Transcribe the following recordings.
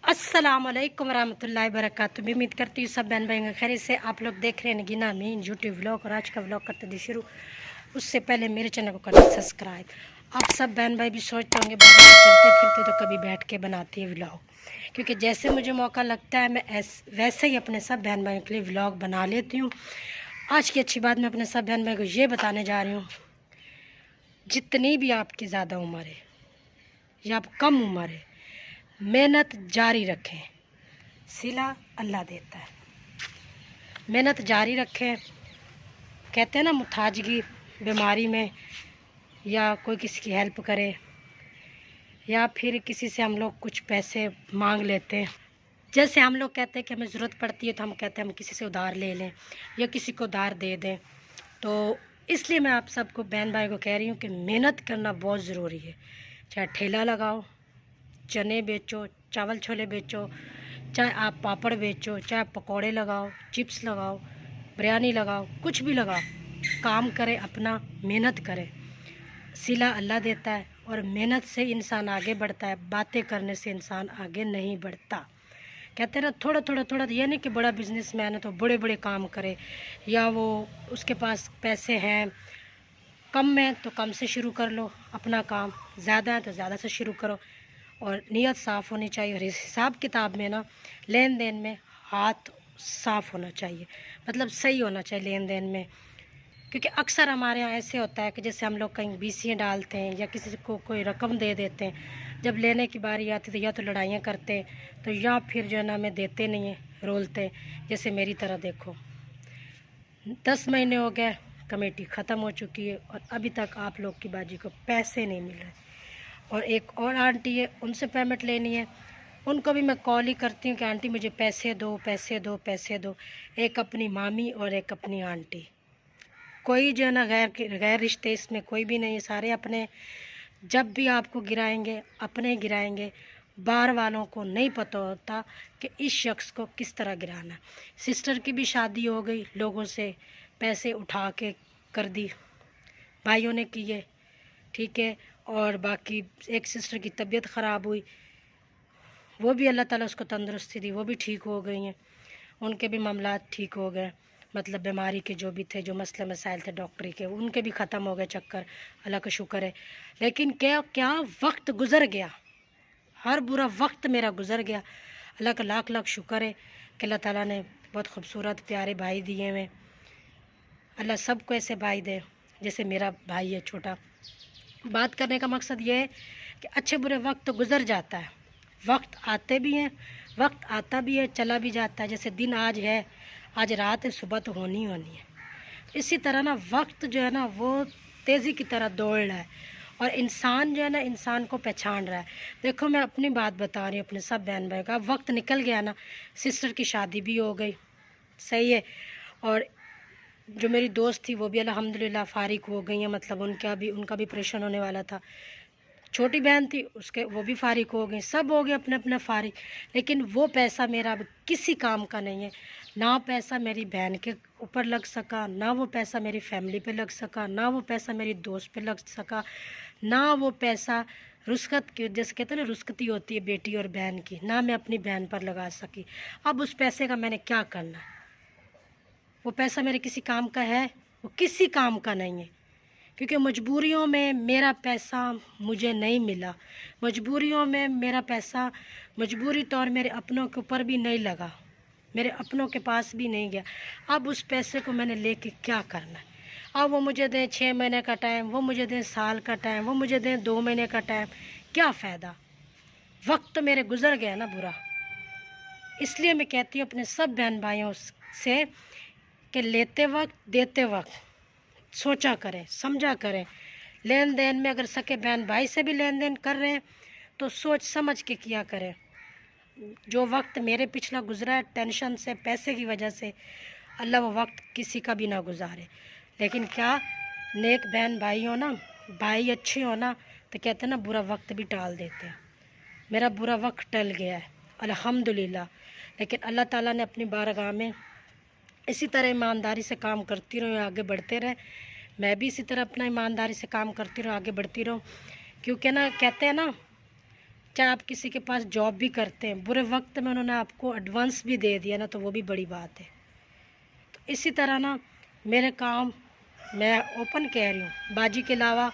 अस्सलाम वालेकुम रहमतुल्लाहि वबरकातुहू। मैं उम्मीद करती हूँ सब बहन भाई खैरियत से। आप लोग देख रहे हैं गिना मीन यूट्यूब व्लॉग, और आज का व्लॉग करते थे शुरू। उससे पहले मेरे चैनल को करना सब्सक्राइब। आप सब बहन भाई भी सोचते होंगे बाहर चलते फिरते तो कभी बैठ के बनाती है व्लॉग, क्योंकि जैसे मुझे मौका लगता है मैं वैसे ही अपने सब बहन भाइयों के लिए व्लॉग बना लेती हूँ। आज की अच्छी बात मैं अपने सब बहन भाई को ये बताने जा रही हूँ, जितनी भी आपकी ज़्यादा उम्र है या आप कम उम्र है, मेहनत जारी रखें, सिला अल्लाह देता है। मेहनत जारी रखें। कहते हैं ना, मुताजगी बीमारी में, या कोई किसी की हेल्प करे, या फिर किसी से हम लोग कुछ पैसे मांग लेते हैं। जैसे हम लोग कहते हैं कि हमें ज़रूरत पड़ती है तो हम कहते हैं हम किसी से उधार ले लें या किसी को उधार दे दें। तो इसलिए मैं आप सबको बहन भाई को कह रही हूँ कि मेहनत करना बहुत ज़रूरी है। चाहे ठेला लगाओ, चने बेचो, चावल छोले बेचो, चाहे आप पापड़ बेचो, चाहे पकौड़े लगाओ, चिप्स लगाओ, बिरयानी लगाओ, कुछ भी लगाओ, काम करें, अपना मेहनत करें। सिला अल्लाह देता है और मेहनत से इंसान आगे बढ़ता है। बातें करने से इंसान आगे नहीं बढ़ता। कहते हैं ना, थोड़ा थोड़ा थोड़ा, ये नहीं कि बड़ा बिजनेसमैन है तो बड़े बड़े काम करे, या वो उसके पास पैसे हैं। कम में तो कम से शुरू कर लो अपना काम, ज़्यादा है तो ज़्यादा से शुरू करो। और नीयत साफ़ होनी चाहिए, और इस हिसाब किताब में ना, लेन देन में हाथ साफ़ होना चाहिए, मतलब सही होना चाहिए लेन देन में। क्योंकि अक्सर हमारे यहाँ ऐसे होता है कि जैसे हम लोग कहीं बीसियाँ डालते हैं या किसी को कोई रकम दे देते हैं, जब लेने की बारी आती तो या तो लड़ाइयाँ करते हैं, तो या फिर जो है ना हमें देते नहीं हैं, रोलते। जैसे मेरी तरह देखो, 10 महीने हो गए, कमेटी ख़त्म हो चुकी है और अभी तक आप लोग की बाजी को पैसे नहीं मिल रहे। और एक और आंटी है, उनसे पेमेंट लेनी है, उनको भी मैं कॉल ही करती हूँ कि आंटी मुझे पैसे दो, पैसे दो, पैसे दो। एक अपनी मामी और एक अपनी आंटी, कोई जो है ना गैर रिश्ते इसमें कोई भी नहीं है, सारे अपने। जब भी आपको गिराएंगे अपने गिराएंगे, बाहर वालों को नहीं पता होता कि इस शख्स को किस तरह गिराना है। सिस्टर की भी शादी हो गई, लोगों से पैसे उठा के कर दी, भाइयों ने किए, ठीक है। और बाकी एक सिस्टर की तबीयत ख़राब हुई, वो भी अल्लाह ताला उसको तंदुरुस्ती दी, वो भी ठीक हो गई हैं, उनके भी मामला ठीक हो गए। मतलब बीमारी के जो भी थे, जो मसले मसाइल थे डॉक्टरी के, उनके भी ख़त्म हो गए चक्कर, अल्लाह का शुक्र है। लेकिन क्या क्या वक्त गुज़र गया, हर बुरा वक्त मेरा गुज़र गया। अल्लाह का लाख लाख शुक्र है कि अल्लाह ताला ने बहुत खूबसूरत प्यारे भाई दिए हैं। अल्लाह सबको ऐसे भाई दे जैसे मेरा भाई है छोटा। बात करने का मकसद ये है कि अच्छे बुरे वक्त तो गुज़र जाता है, वक्त आते भी हैं, वक्त आता भी है, चला भी जाता है। जैसे दिन आज है, आज रात है, सुबह तो होनी होनी है। इसी तरह ना वक्त जो है ना वो तेज़ी की तरह दौड़ रहा है, और इंसान जो है ना इंसान को पहचान रहा है। देखो, मैं अपनी बात बता रही हूँ अपने सब बहन भाई का। वक्त निकल गया ना, सिस्टर की शादी भी हो गई, सही है। और जो मेरी दोस्त थी वो भी अल्हम्दुलिल्लाह फ़ारिग हो गई हैं, मतलब उनका भी ऑपरेशन होने वाला था। छोटी बहन थी उसके, वो भी फ़ारिग हो गई, सब हो गए अपने अपने फ़ारिग। लेकिन वो पैसा मेरा अब किसी काम का नहीं है। ना पैसा मेरी बहन के ऊपर लग सका, ना वो पैसा मेरी फैमिली पे लग सका, ना वो पैसा मेरी दोस्त पे लग सका, ना वो पैसा रुस्खत की, जैसे कहते हैं ना रुस्खती होती है बेटी और बहन की, ना मैं अपनी बहन पर लगा सकी। अब उस पैसे का मैंने क्या करना है? वो पैसा मेरे किसी काम का है? वो किसी काम का नहीं है, क्योंकि मजबूरियों में मेरा पैसा मुझे नहीं मिला। मजबूरियों में मेरा पैसा मजबूरी तौर मेरे अपनों के ऊपर भी नहीं लगा, मेरे अपनों के पास भी नहीं गया। अब उस पैसे को मैंने लेके क्या करना है? अब वो मुझे दें 6 महीने का टाइम, वो मुझे दें साल का टाइम, वो मुझे दें 2 महीने का टाइम, क्या फ़ायदा? वक्त तो मेरे गुज़र गया ना बुरा। इसलिए मैं कहती हूँ अपने सब बहन भाइयों से कि लेते वक्त देते वक्त सोचा करें, समझा करें। लेन देन में अगर सके बहन भाई से भी लेन देन कर रहे हैं तो सोच समझ के किया करें। जो वक्त मेरे पिछला गुजरा है टेंशन से, पैसे की वजह से, अल्लाह वो वक्त किसी का भी ना गुजारे। लेकिन क्या, नेक बहन भाई हो ना, भाई अच्छे हो ना, तो कहते हैं ना बुरा वक्त भी टाल देते हैं। मेरा बुरा वक्त टल गया है अल्हम्दुलिल्लाह। लेकिन अल्लाह ताला ने अपनी बारगाह में इसी तरह ईमानदारी से काम करती रहूँ, आगे बढ़ते रहे। मैं भी इसी तरह अपना ईमानदारी से काम करती रहूँ, आगे बढ़ती रहूँ। क्योंकि ना कहते हैं ना, चाहे आप किसी के पास जॉब भी करते हैं, बुरे वक्त में उन्होंने आपको एडवांस भी दे दिया ना, तो वो भी बड़ी बात है। तो इसी तरह ना मेरे काम, मैं ओपन कह रही हूँ, बाजी के अलावा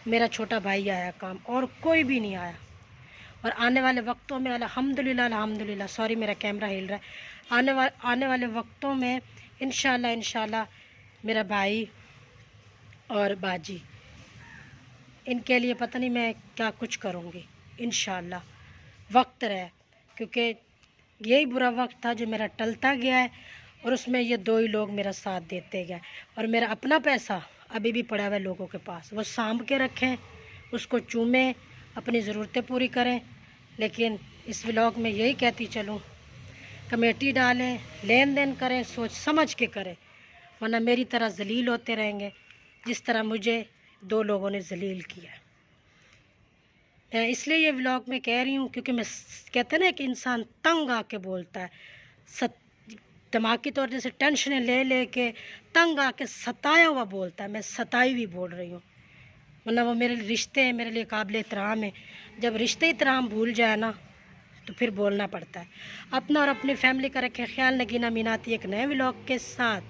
मेरा छोटा भाई आया काम, और कोई भी नहीं आया। और आने वाले वक्तों में अल्हम्दुलिल्लाह अल्हम्दुलिल्लाह, सॉरी मेरा कैमरा हिल रहा है, आने वाले वक्तों में इंशाल्लाह मेरा भाई और बाजी, इनके लिए पता नहीं मैं क्या कुछ करूँगी इंशाल्लाह, वक्त रहे, क्योंकि यही बुरा वक्त था जो मेरा टलता गया है, और उसमें ये दो ही लोग मेरा साथ देते गए। और मेरा अपना पैसा अभी भी पड़ा हुआ है लोगों के पास, वो सांभ के रखें, उसको चूमें, अपनी ज़रूरतें पूरी करें। लेकिन इस व्लॉग में यही कहती चलूँ, कमेटी डालें, लेन देन करें, सोच समझ के करें, वरना मेरी तरह जलील होते रहेंगे जिस तरह मुझे दो लोगों ने जलील किया। मैं इसलिए ये व्लॉग में कह रही हूँ क्योंकि मैं, कहते हैं ना कि इंसान तंग आके बोलता है, दिमागी तौर जैसे टेंशनें ले ले के तंग आके सताया हुआ बोलता है, मैं सताई हुई बोल रही हूँ, वरना वो मेरे रिश्ते हैं, मेरे लिए काबिल एहतराम है। जब रिश्ते एहतराम भूल जाए ना, तो फिर बोलना पड़ता है। अपना और अपनी फैमिली का रखें ख्याल। नगीना मीनाती एक नए व्लॉग के साथ